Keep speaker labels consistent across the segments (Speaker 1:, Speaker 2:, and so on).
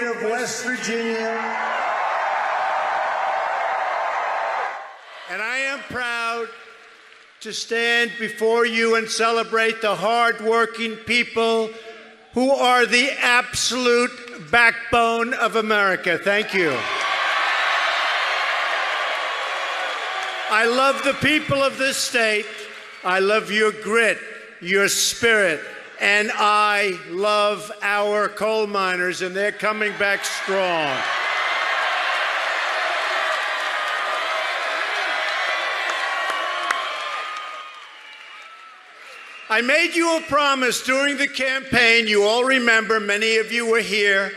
Speaker 1: state of West Virginia. And I am proud to stand before you and celebrate the hardworking people who are the absolute backbone of America. Thank you. I love the people of this state. I love your grit, your spirit, and I love our coal miners, and they're coming back strong. I made you a promise during the campaign. You all remember, many of you were here.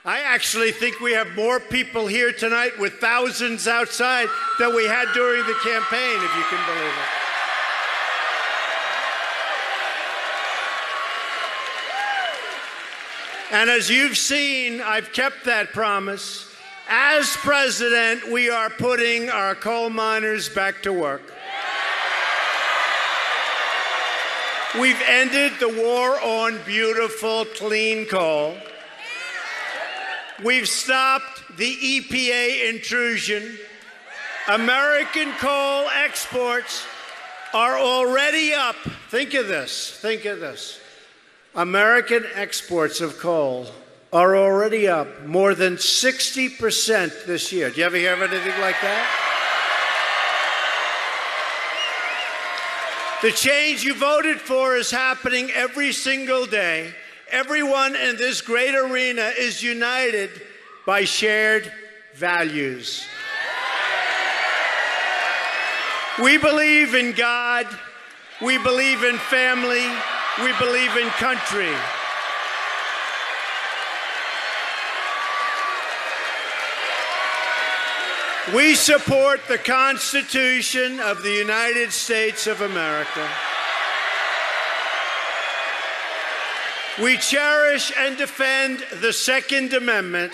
Speaker 1: I actually think we have more people here tonight with thousands outside than we had during the campaign, if you can believe it. And as you've seen, I've kept that promise. As president, we are putting our coal miners back to work. We've ended the war on beautiful, clean coal. We've stopped the EPA intrusion. American coal exports are already up. Think of this. Think of this. American exports of coal are already up more than 60% this year. Do you ever hear of anything like that? The change you voted for is happening every single day. Everyone in this great arena is united by shared values. We believe in God. We believe in family. We believe in country. We support the Constitution of the United States of America. We cherish and defend the Second Amendment.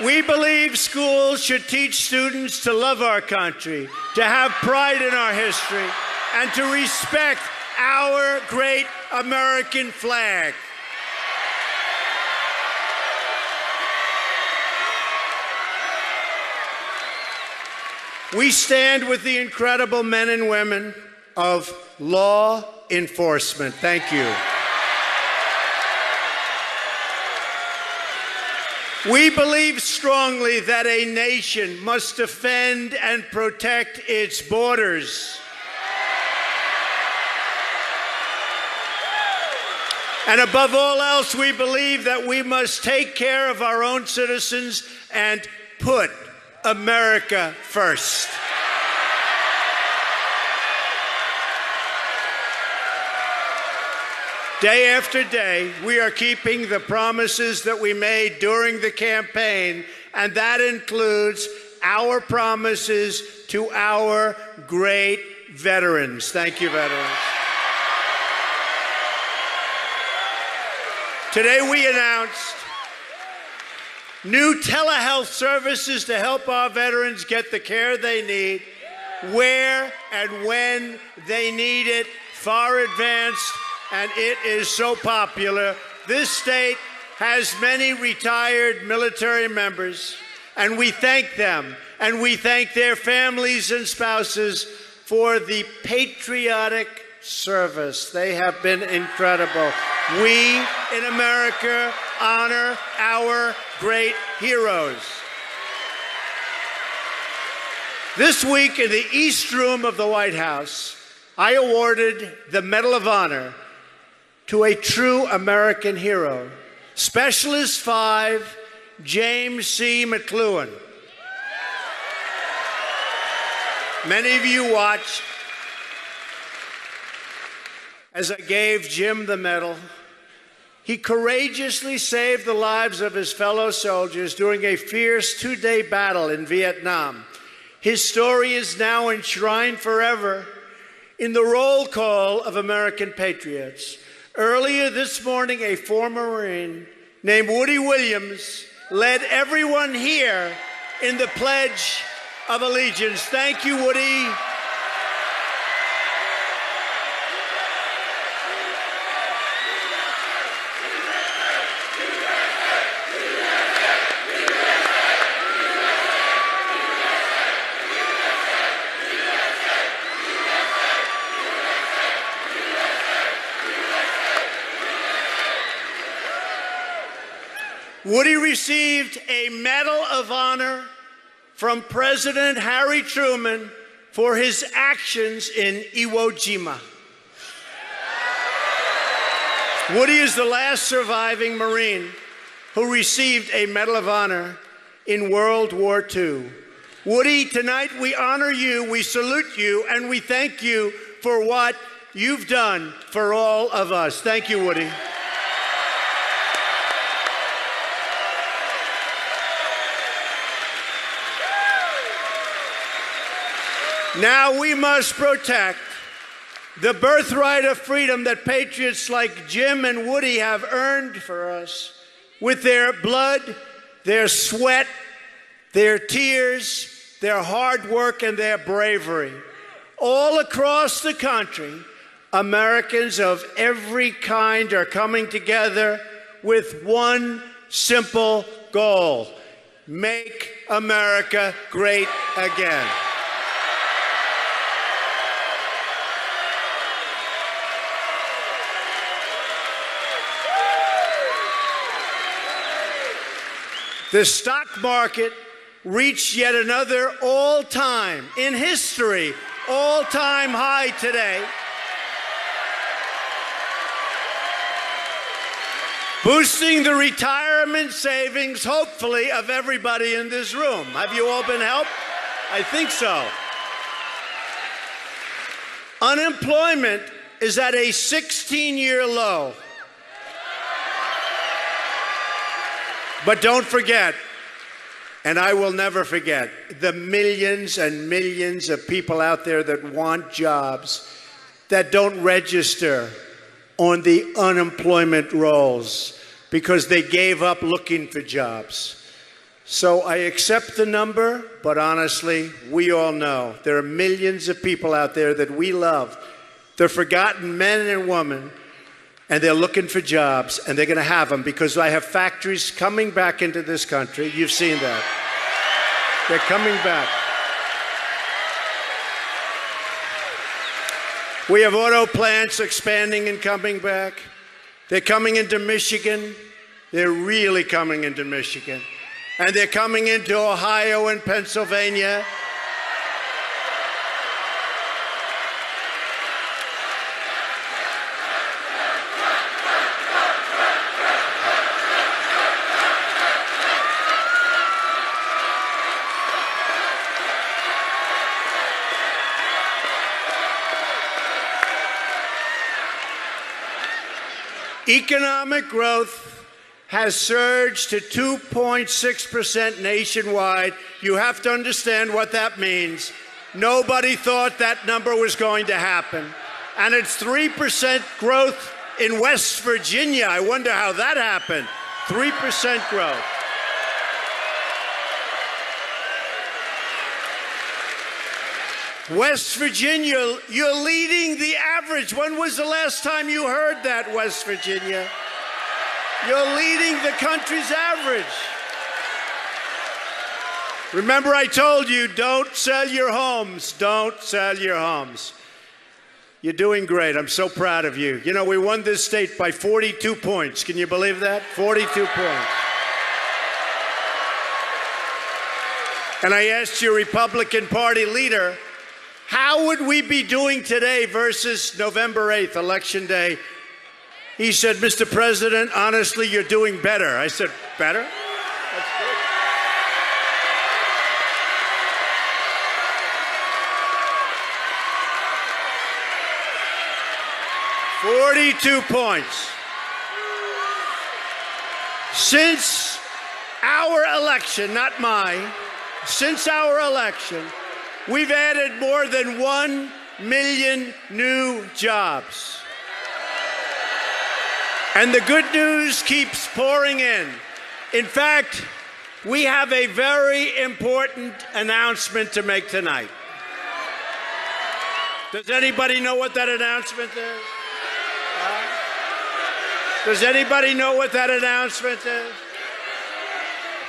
Speaker 1: We believe schools should teach students to love our country, to have pride in our history, and to respect our great American flag. We stand with the incredible men and women of law enforcement. Thank you. We believe strongly that a nation must defend and protect its borders. And above all else, we believe that we must take care of our own citizens and put America first. Day after day, we are keeping the promises that we made during the campaign, and that includes our promises to our great veterans. Thank you, veterans. Today we announced new telehealth services to help our veterans get the care they need, where and when they need it, far advanced, and it is so popular. This state has many retired military members, and we thank them, and we thank their families and spouses for the patriotic service. They have been incredible. We in America honor our great heroes. This week in the East Room of the White House, I awarded the Medal of Honor to a true American hero, Specialist 5, James C. McLuhan. Many of you watched as I gave Jim the medal. He courageously saved the lives of his fellow soldiers during a fierce two-day battle in Vietnam. His story is now enshrined forever in the roll call of American patriots. Earlier this morning, a former Marine named Woody Williams led everyone here in the Pledge of Allegiance. Thank you, Woody. Woody received a Medal of Honor from President Harry Truman for his actions in Iwo Jima. Woody is the last surviving Marine who received a Medal of Honor in World War II. Woody, tonight we honor you, we salute you, and we thank you for what you've done for all of us. Thank you, Woody. Now we must protect the birthright of freedom that patriots like Jim and Woody have earned for us with their blood, their sweat, their tears, their hard work, and their bravery. All across the country, Americans of every kind are coming together with one simple goal: make America great again. The stock market reached yet another all-time, in history, all-time high today, boosting the retirement savings, hopefully, of everybody in this room. Have you all been helped? I think so. Unemployment is at a 16-year low. But don't forget, and I will never forget, the millions and millions of people out there that want jobs that don't register on the unemployment rolls because they gave up looking for jobs. So I accept the number, but honestly, we all know there are millions of people out there that we love. They're forgotten men and women, and they're looking for jobs, and they're going to have them because I have factories coming back into this country. You've seen that. They're coming back. We have auto plants expanding and coming back. They're coming into Michigan. They're really coming into Michigan. And they're coming into Ohio and Pennsylvania. Economic growth has surged to 2.6% nationwide. You have to understand what that means. Nobody thought that number was going to happen. And it's 3% growth in West Virginia. I wonder how that happened. 3% growth. West Virginia, you're leading the average. When was the last time you heard that, West Virginia? You're leading the country's average. Remember, I told you, don't sell your homes. Don't sell your homes. You're doing great. I'm so proud of you. You know, we won this state by 42 points. Can you believe that? 42 points. And I asked your Republican Party leader, how would we be doing today versus November 8th, Election Day? He said, Mr. President, honestly, you're doing better. I said, better? That's good. 42 points. Since our election, not mine, since our election, we've added more than 1 million new jobs. And the good news keeps pouring in. In fact, we have a very important announcement to make tonight. Does anybody know what that announcement is? Does anybody know what that announcement is?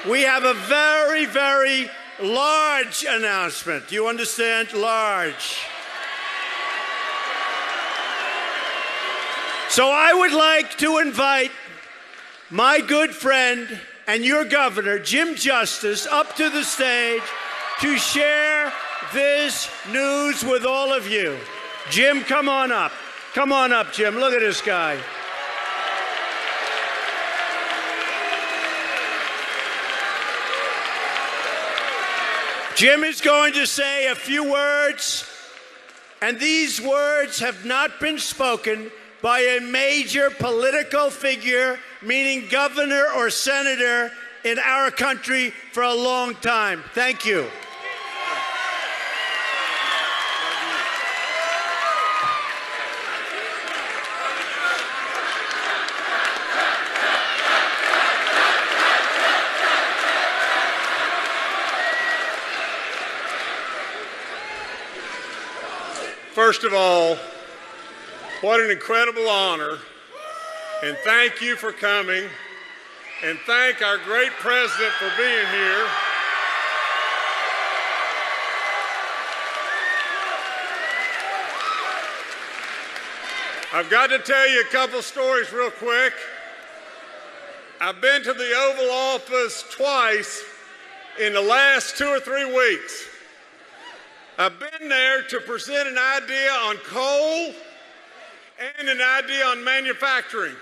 Speaker 1: We have a very, very large announcement. Do you understand? Large. So I would like to invite my good friend and your governor, Jim Justice, up to the stage to share this news with all of you. Jim, come on up. Come on up, Jim. Look at this guy. Jim is going to say a few words, and these words have not been spoken by a major political figure, meaning governor or senator, in our country for a long time. Thank you.
Speaker 2: First of all, what an incredible honor, and thank you for coming, and thank our great president for being here. I've got to tell you a couple stories real quick. I've been to the Oval Office twice in the last 2 or 3 weeks. I've been there to present an idea on coal and an idea on manufacturing.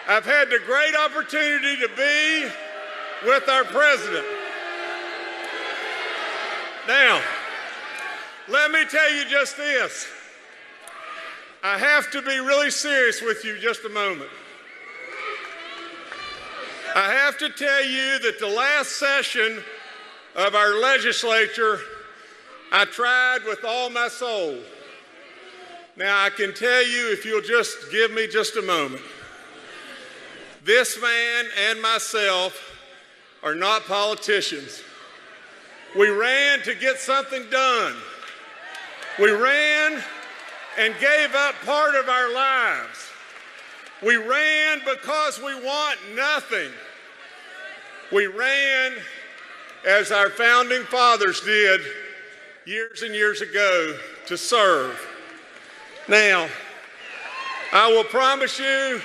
Speaker 2: I've had the great opportunity to be with our president. Now, let me tell you just this. I have to be really serious with you just a moment. I have to tell you that the last session of our legislature, I tried with all my soul. Now, I can tell you, if you'll just give me just a moment, this man and myself are not politicians. We ran to get something done. We ran and gave up part of our lives. We ran because we want nothing. We ran as our founding fathers did years and years ago, to serve. Now, I will promise you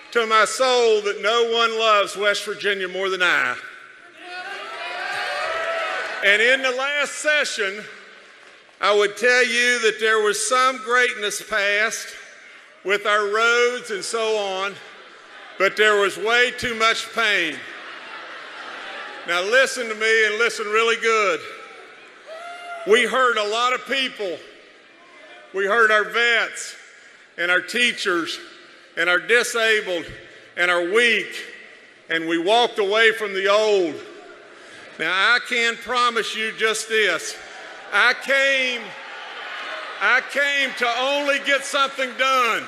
Speaker 2: to my soul that no one loves West Virginia more than I. And in the last session, I would tell you that there was some greatness past with our roads and so on, but there was way too much pain. Now listen to me, and listen really good. We hurt a lot of people. We hurt our vets and our teachers and our disabled and our weak, and we walked away from the old. Now I can promise you just this. I came to only get something done.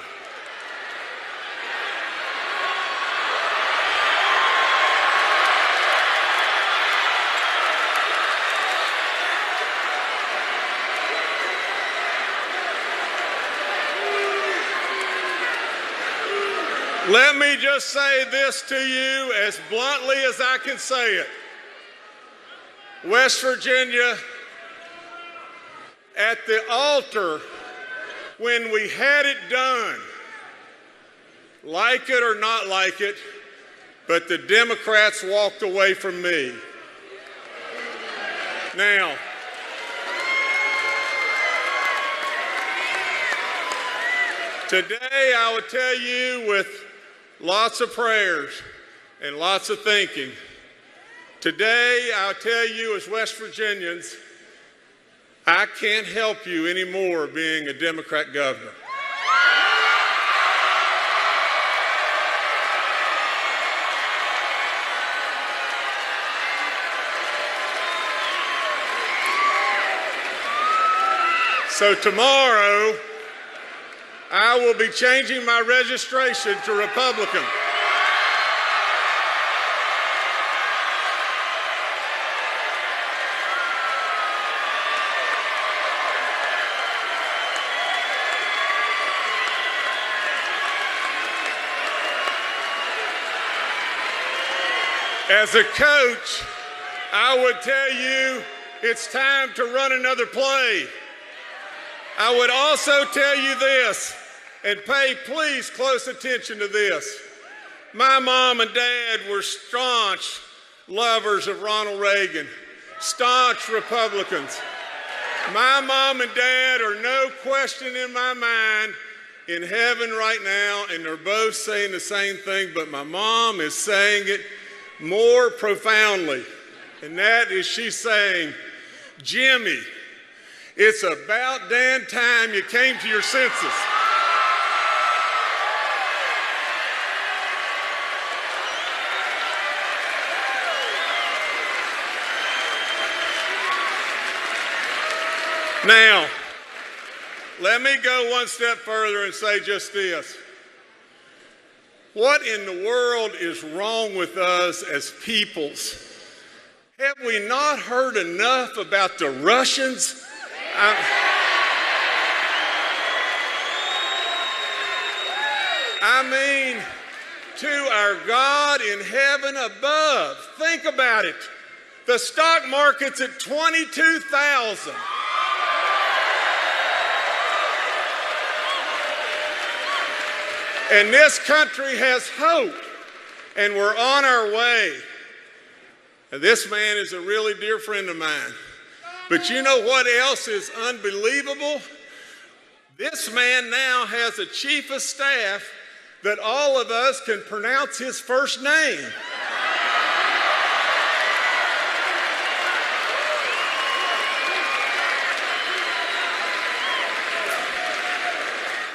Speaker 2: Let me just say this to you as bluntly as I can say it. West Virginia, at the altar, when we had it done, like it or not like it, but the Democrats walked away from me. Now, today I would tell you with lots of prayers and lots of thinking. Today, I'll tell you as West Virginians, I can't help you anymore being a Democrat governor. So tomorrow, I will be changing my registration to Republican. As a coach, I would tell you it's time to run another play. I would also tell you this, and pay please close attention to this. My mom and dad were staunch lovers of Ronald Reagan, staunch Republicans. My mom and dad are no question in my mind in heaven right now, and they're both saying the same thing, but my mom is saying it more profoundly. And that is, she's saying, Jimmy, it's about damn time you came to your senses. Now, let me go one step further and say just this. What in the world is wrong with us as peoples? Have we not heard enough about the Russians? I mean, to our God in heaven above. Think about it. The stock market's at 22,000. And this country has hope, and we're on our way. And this man is a really dear friend of mine. But you know what else is unbelievable? This man now has a chief of staff that all of us can pronounce his first name.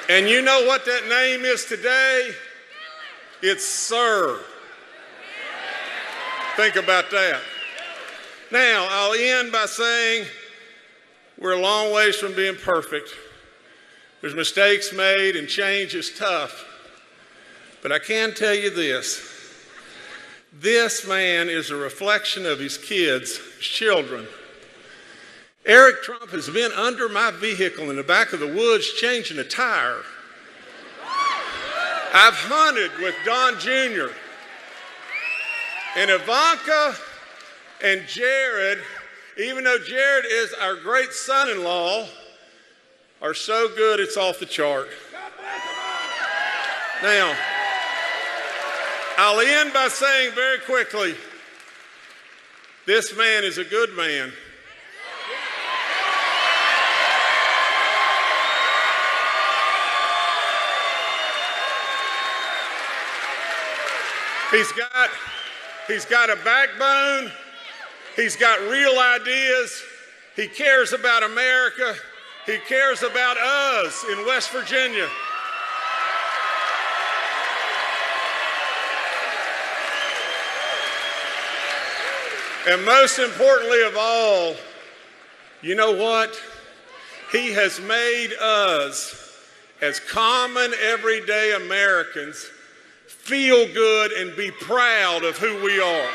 Speaker 2: And you know what that name is today? It's Sir. Think about that. Now, I'll end by saying we're a long ways from being perfect. There's mistakes made and change is tough. But I can tell you this. This man is a reflection of his kids, his children. Eric Trump has been under my vehicle in the back of the woods changing a tire. I've hunted with Don Jr. And Ivanka and Jared, even though Jared is our great son-in-law, are so good it's off the chart. Now, I'll end by saying very quickly, this man is a good man. He's got a backbone. He's got real ideas. He cares about America. He cares about us in West Virginia. And most importantly of all, you know what? He has made us, as common everyday Americans, feel good and be proud of who we are.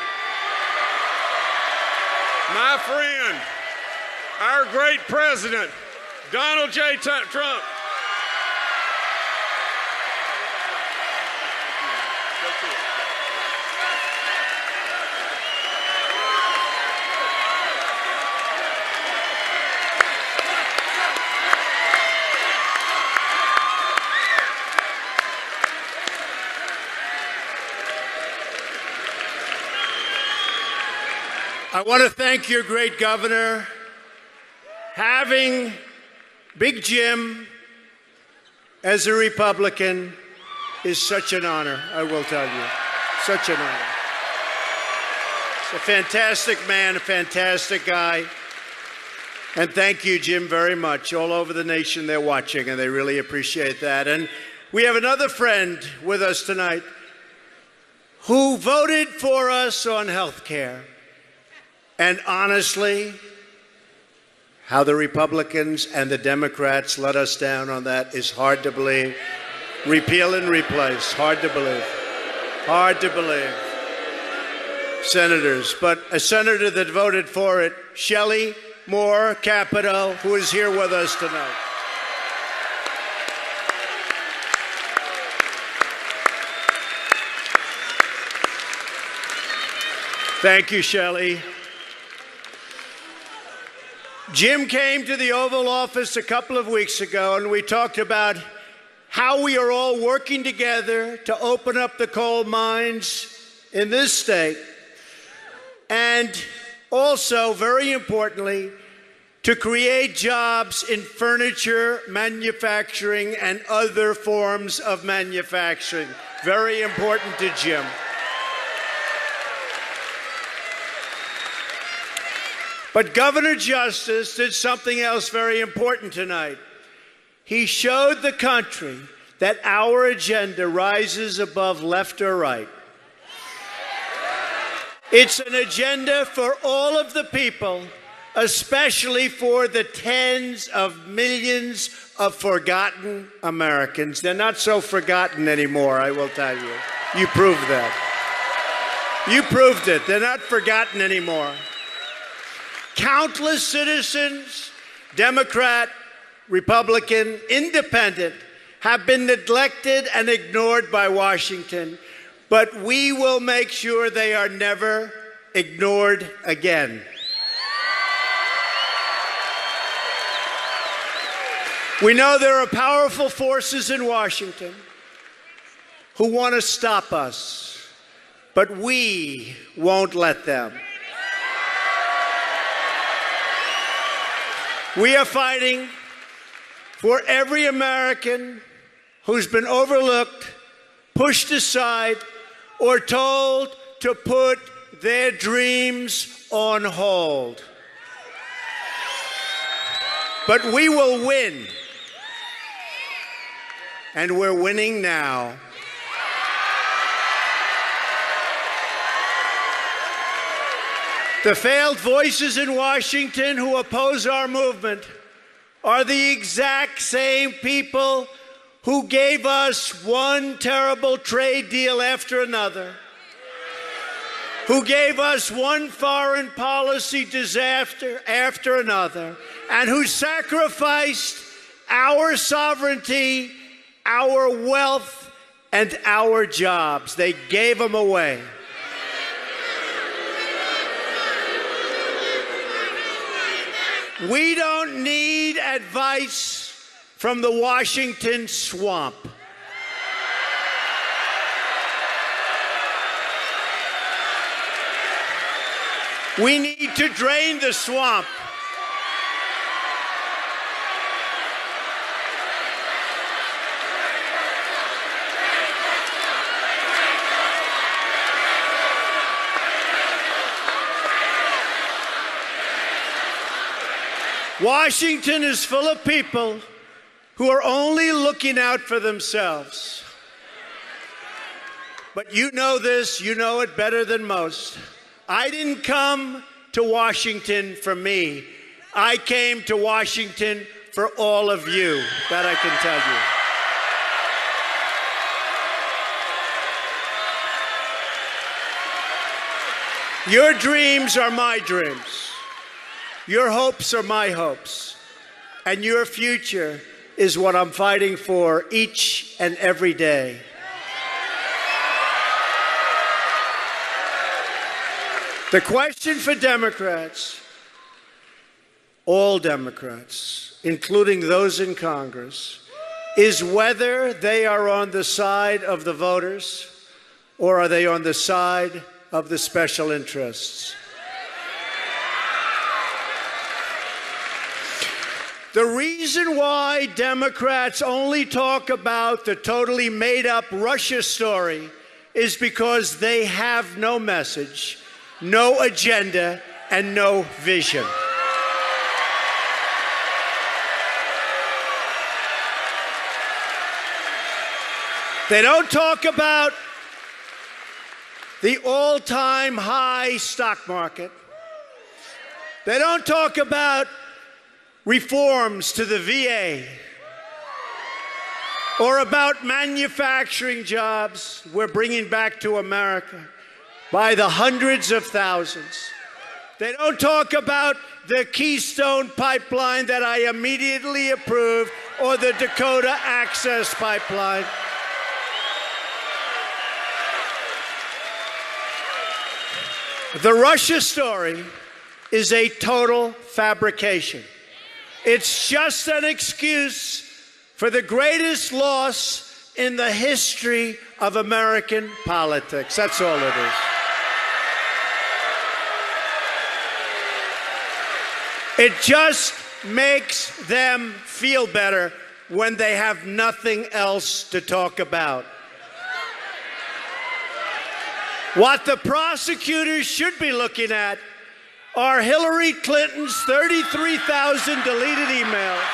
Speaker 2: My friend, our great president, Donald J. Trump.
Speaker 1: I want to thank your great governor. Having Big Jim as a Republican is such an honor, I will tell you. Such an honor. He's a fantastic man, a fantastic guy. And thank you, Jim, very much. All over the nation, they're watching, and they really appreciate that. And we have another friend with us tonight who voted for us on health care. And honestly, how the Republicans and the Democrats let us down on that is hard to believe. Repeal and replace, hard to believe. Hard to believe. Senators, but a senator that voted for it, Shelley Moore Capito, who is here with us tonight. Thank you, Shelley. Jim came to the Oval Office a couple of weeks ago, and we talked about how we are all working together to open up the coal mines in this state, and also, very importantly, to create jobs in furniture manufacturing and other forms of manufacturing. Very important to Jim. But Governor Justice did something else very important tonight. He showed the country that our agenda rises above left or right. It's an agenda for all of the people, especially for the tens of millions of forgotten Americans. They're not so forgotten anymore, I will tell you. You proved that. You proved it. They're not forgotten anymore. Countless citizens, Democrat, Republican, Independent, have been neglected and ignored by Washington, but we will make sure they are never ignored again. We know there are powerful forces in Washington who want to stop us, but we won't let them. We are fighting for every American who's been overlooked, pushed aside, or told to put their dreams on hold. But we will win. And we're winning now. The failed voices in Washington who oppose our movement are the exact same people who gave us one terrible trade deal after another, who gave us one foreign policy disaster after another, and who sacrificed our sovereignty, our wealth, and our jobs. They gave them away. We don't need advice from the Washington swamp. We need to drain the swamp. Washington is full of people who are only looking out for themselves. But you know this, you know it better than most. I didn't come to Washington for me. I came to Washington for all of you. That I can tell you. Your dreams are my dreams. Your hopes are my hopes, and your future is what I'm fighting for each and every day. The question for Democrats, all Democrats, including those in Congress, is whether they are on the side of the voters or are they on the side of the special interests. The reason why Democrats only talk about the totally made-up Russia story is because they have no message, no agenda, and no vision. They don't talk about the all-time high stock market. They don't talk about reforms to the VA, or about manufacturing jobs we're bringing back to America by the hundreds of thousands. They don't talk about the Keystone Pipeline that I immediately approved, or the Dakota Access Pipeline. The Russia story is a total fabrication. It's just an excuse for the greatest loss in the history of American politics. That's all it is. It just makes them feel better when they have nothing else to talk about. What the prosecutors should be looking at are Hillary Clinton's 33,000 deleted emails,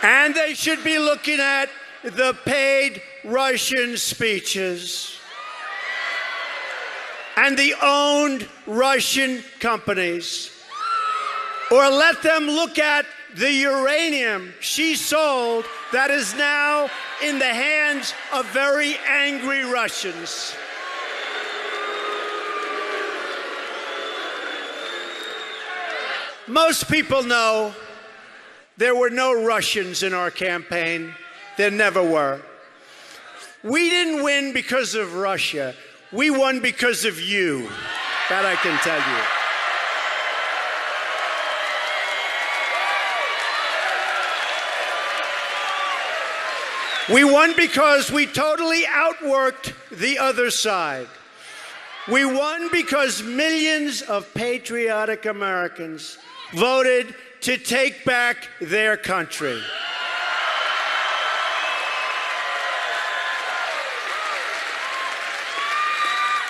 Speaker 1: and they should be looking at the paid Russian speeches and the owned Russian companies. Or let them look at the uranium she sold that is now in the hands of very angry Russians. Most people know there were no Russians in our campaign. There never were. We didn't win because of Russia. We won because of you. That I can tell you. We won because we totally outworked the other side. We won because millions of patriotic Americans voted to take back their country.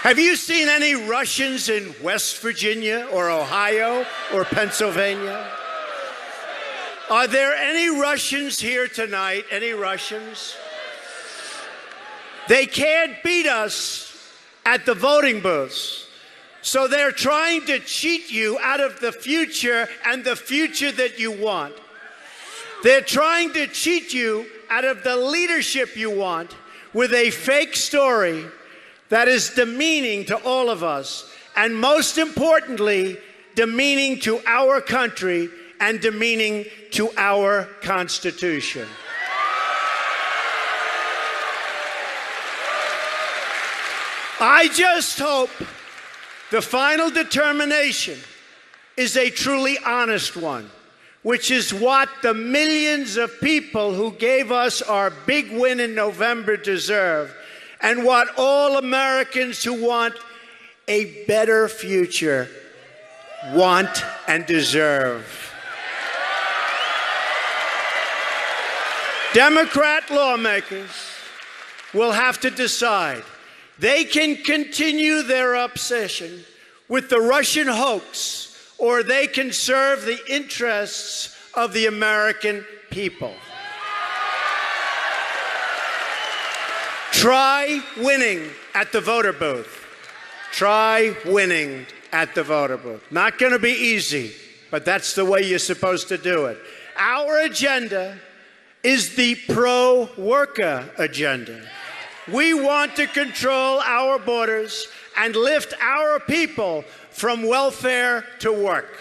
Speaker 1: Have you seen any Russians in West Virginia or Ohio or Pennsylvania? Are there any Russians here tonight? Any Russians? They can't beat us at the voting booths. So they're trying to cheat you out of the future and the future that you want. They're trying to cheat you out of the leadership you want with a fake story that is demeaning to all of us, and most importantly, demeaning to our country and demeaning to our Constitution. I just hope the final determination is a truly honest one, which is what the millions of people who gave us our big win in November deserve, and what all Americans who want a better future want and deserve. Democrat lawmakers will have to decide. They can continue their obsession with the Russian hoax, or they can serve the interests of the American people. Try winning at the voter booth. Try winning at the voter booth. Not going to be easy, but that's the way you're supposed to do it. Our agenda is the pro-worker agenda. We want to control our borders and lift our people from welfare to work.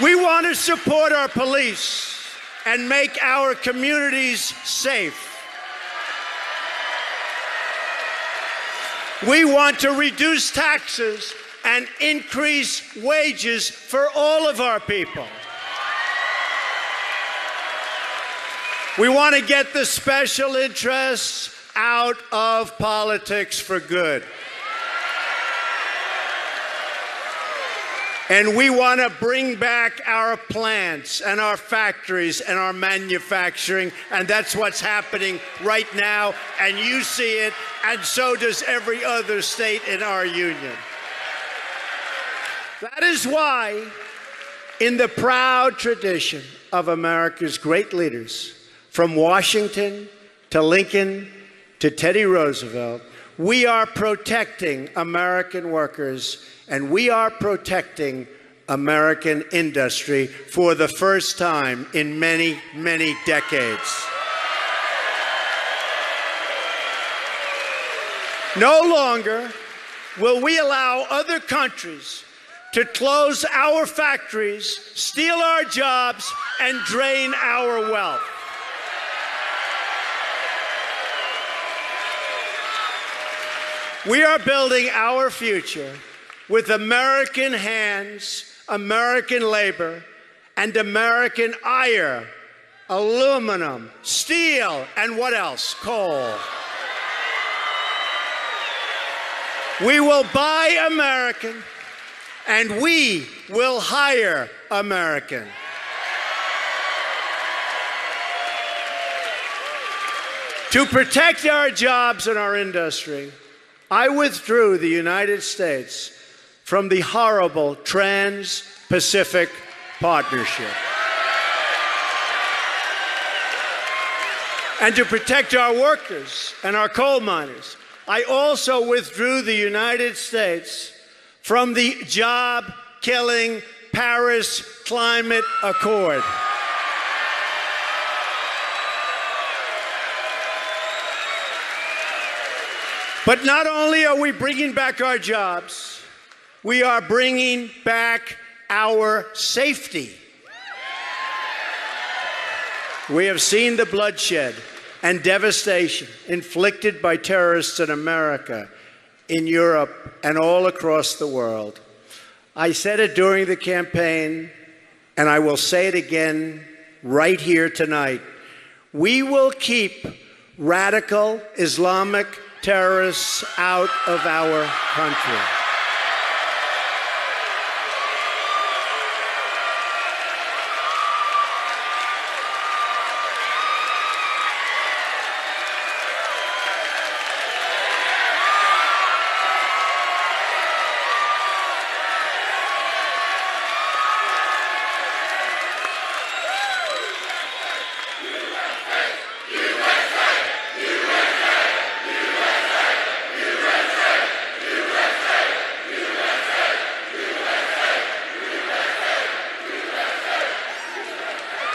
Speaker 1: We want to support our police and make our communities safe. We want to reduce taxes and increase wages for all of our people. We want to get the special interests out of politics for good. And we want to bring back our plants and our factories and our manufacturing, and that's what's happening right now, and you see it, and so does every other state in our union. That is why, in the proud tradition of America's great leaders, from Washington to Lincoln to Teddy Roosevelt, we are protecting American workers, and we are protecting American industry for the first time in many, many decades. No longer will we allow other countries to close our factories, steal our jobs, and drain our wealth. We are building our future with American hands, American labor, and American iron, aluminum, steel, and what else? Coal. We will buy American, and we will hire American. To protect our jobs and our industry, I withdrew the United States from the horrible Trans-Pacific Partnership. And to protect our workers and our coal miners, I also withdrew the United States from the job-killing Paris Climate Accord. But not only are we bringing back our jobs, we are bringing back our safety. We have seen the bloodshed and devastation inflicted by terrorists in America, in Europe, and all across the world. I said it during the campaign, and I will say it again right here tonight. We will keep radical Islamic terrorists out of our country.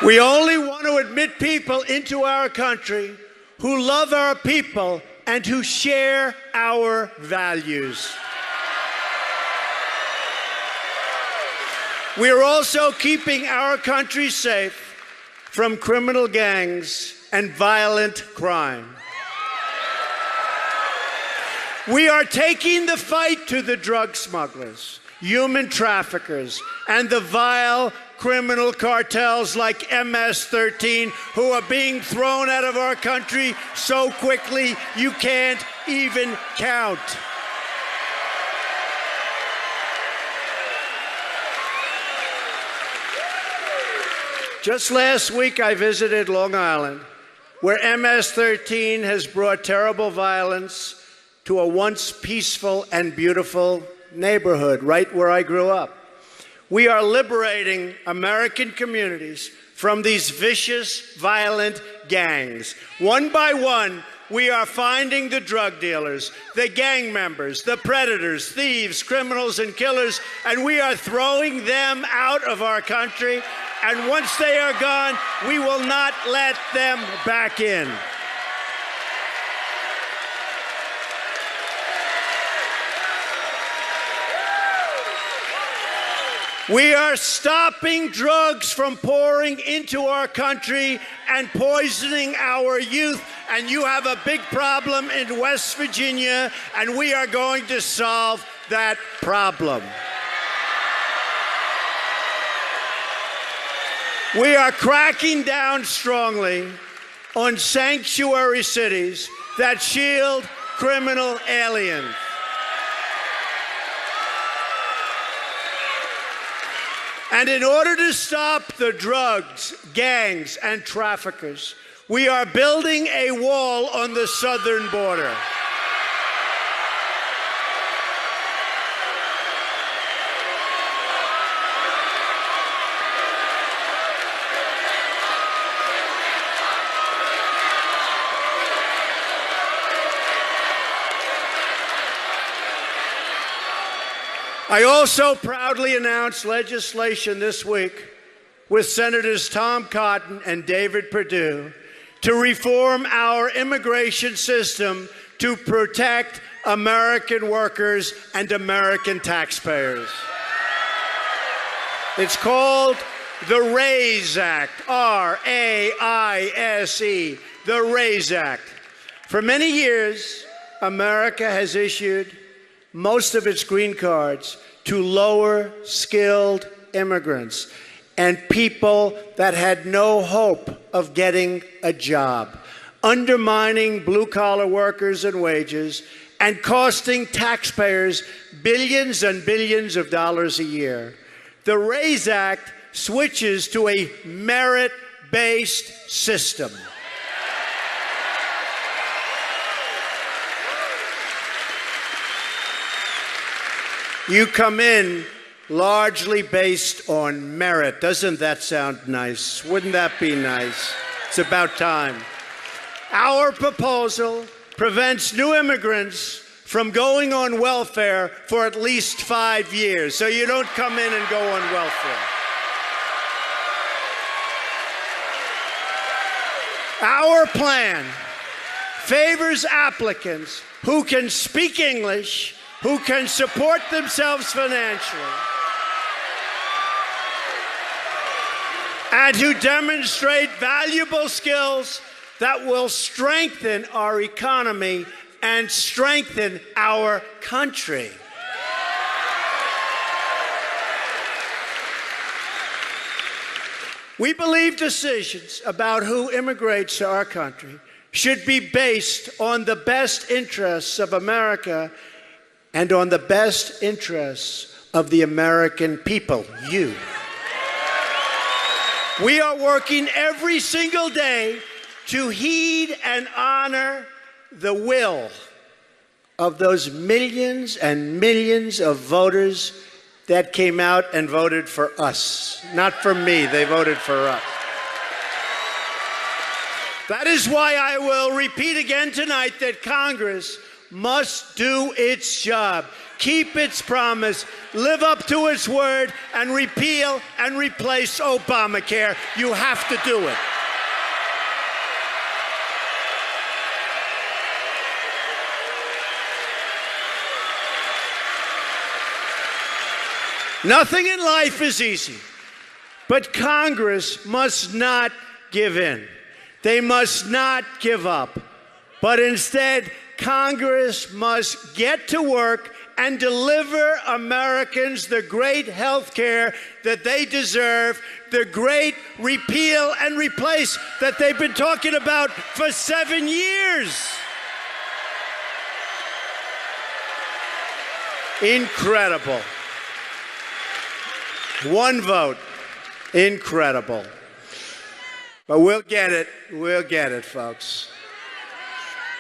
Speaker 1: We only want to admit people into our country who love our people and who share our values. We are also keeping our country safe from criminal gangs and violent crime. We are taking the fight to the drug smugglers, human traffickers, and the vile criminal cartels like MS-13 who are being thrown out of our country so quickly you can't even count. Just last week I visited Long Island, where MS-13 has brought terrible violence to a once peaceful and beautiful neighborhood right where I grew up. We are liberating American communities from these vicious, violent gangs. One by one, we are finding the drug dealers, the gang members, the predators, thieves, criminals, and killers, and we are throwing them out of our country. And once they are gone, we will not let them back in. We are stopping drugs from pouring into our country and poisoning our youth. And you have a big problem in West Virginia, and we are going to solve that problem. We are cracking down strongly on sanctuary cities that shield criminal aliens. And in order to stop the drugs, gangs, and traffickers, we are building a wall on the southern border. I also proudly announced legislation this week with Senators Tom Cotton and David Perdue to reform our immigration system to protect American workers and American taxpayers. It's called the RAISE Act, R-A-I-S-E, the RAISE Act. For many years, America has issued most of its green cards to lower skilled immigrants and people that had no hope of getting a job, undermining blue-collar workers and wages and costing taxpayers billions and billions of dollars a year. The RAISE Act switches to a merit-based system. You come in largely based on merit. Doesn't that sound nice? Wouldn't that be nice? It's about time. Our proposal prevents new immigrants from going on welfare for at least 5 years, so you don't come in and go on welfare. Our plan favors applicants who can speak English, who can support themselves financially, and who demonstrate valuable skills that will strengthen our economy and strengthen our country. We believe decisions about who immigrates to our country should be based on the best interests of America and on the best interests of the American people, you. We are working every single day to heed and honor the will of those millions and millions of voters that came out and voted for us. Not for me, they voted for us. That is why I will repeat again tonight that Congress must do its job, keep its promise, live up to its word, and repeal and replace Obamacare. You have to do it. Nothing in life is easy, but Congress must not give in. They must not give up, but instead, Congress must get to work and deliver Americans the great health care that they deserve, the great repeal and replace that they've been talking about for 7 years. Incredible. One vote. Incredible. But we'll get it. We'll get it, folks.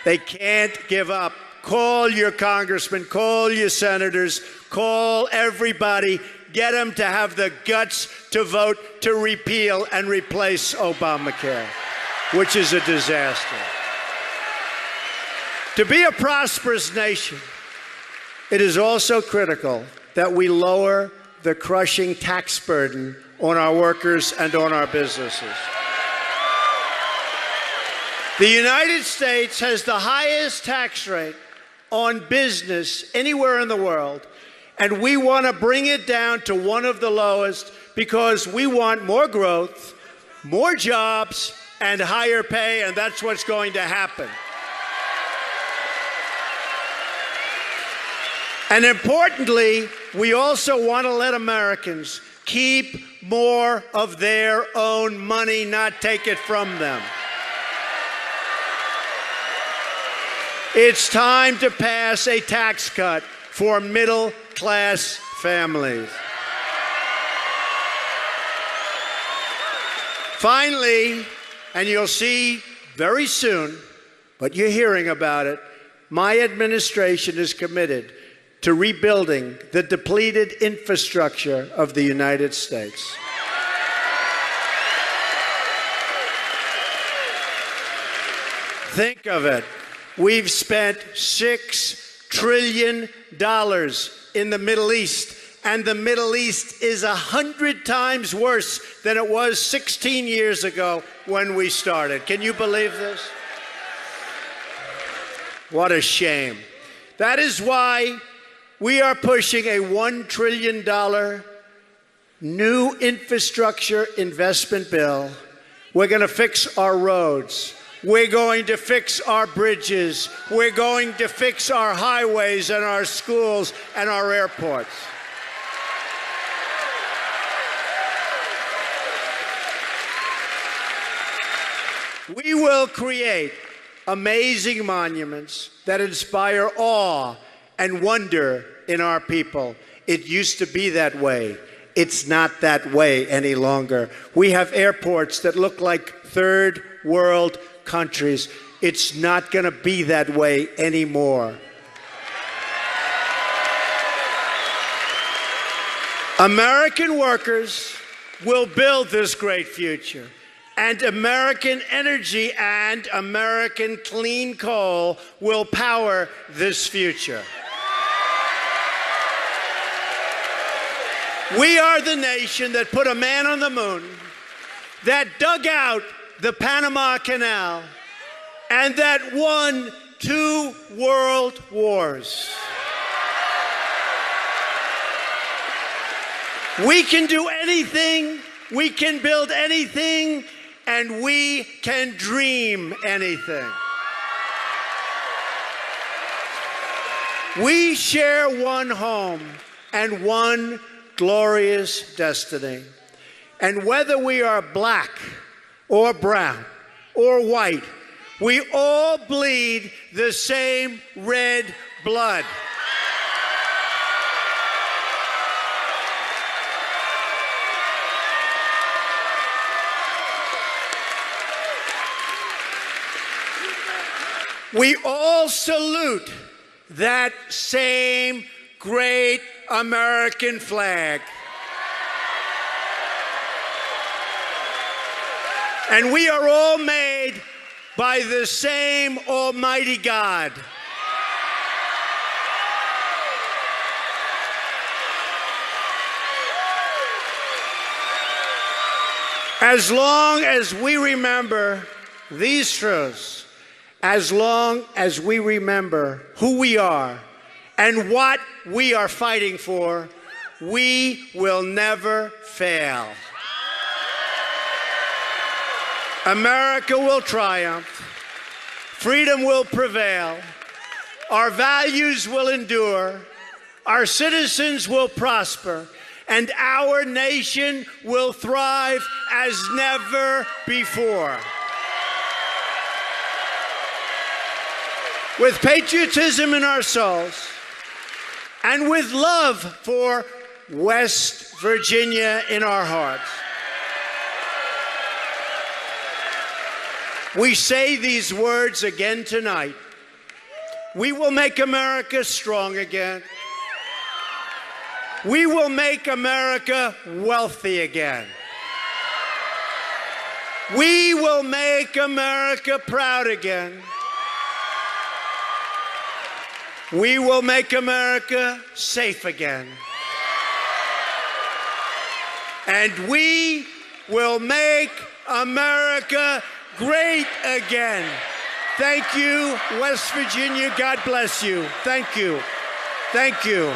Speaker 1: They can't give up. Call your congressmen, call your senators, call everybody. Get them to have the guts to vote to repeal and replace Obamacare, which is a disaster. To be a prosperous nation, it is also critical that we lower the crushing tax burden on our workers and on our businesses. The United States has the highest tax rate on business anywhere in the world, and we want to bring it down to one of the lowest because we want more growth, more jobs, and higher pay, and that's what's going to happen. And importantly, we also want to let Americans keep more of their own money, not take it from them. It's time to pass a tax cut for middle-class families. Finally, and you'll see very soon, but you're hearing about it, my administration is committed to rebuilding the depleted infrastructure of the United States. Think of it. We've spent $6 trillion in the Middle East and the Middle East is 100 times worse than it was 16 years ago when we started. Can you believe this? What a shame. That is why we are pushing a $1 trillion new infrastructure investment bill. We're going to fix our roads. We're going to fix our bridges. We're going to fix our highways and our schools and our airports. We will create amazing monuments that inspire awe and wonder in our people. It used to be that way. It's not that way any longer. We have airports that look like third world countries. It's not going to be that way anymore. American workers will build this great future. And American energy and American clean coal will power this future. We are the nation that put a man on the moon, that dug out the Panama Canal, and that won 2 world wars. We can do anything, we can build anything, and we can dream anything. We share one home and one glorious destiny. And whether we are black or brown or white, we all bleed the same red blood. We all salute that same great American flag. And we are all made by the same Almighty God. As long as we remember these truths, as long as we remember who we are and what we are fighting for, we will never fail. America will triumph. Freedom will prevail. Our values will endure. Our citizens will prosper. And our nation will thrive as never before. With patriotism in our souls and with love for West Virginia in our hearts, we say these words again tonight. We will make America strong again. We will make America wealthy again. We will make America proud again. We will make America safe again. And we will make America great again. Thank you, West Virginia. God bless you. Thank you. Thank you.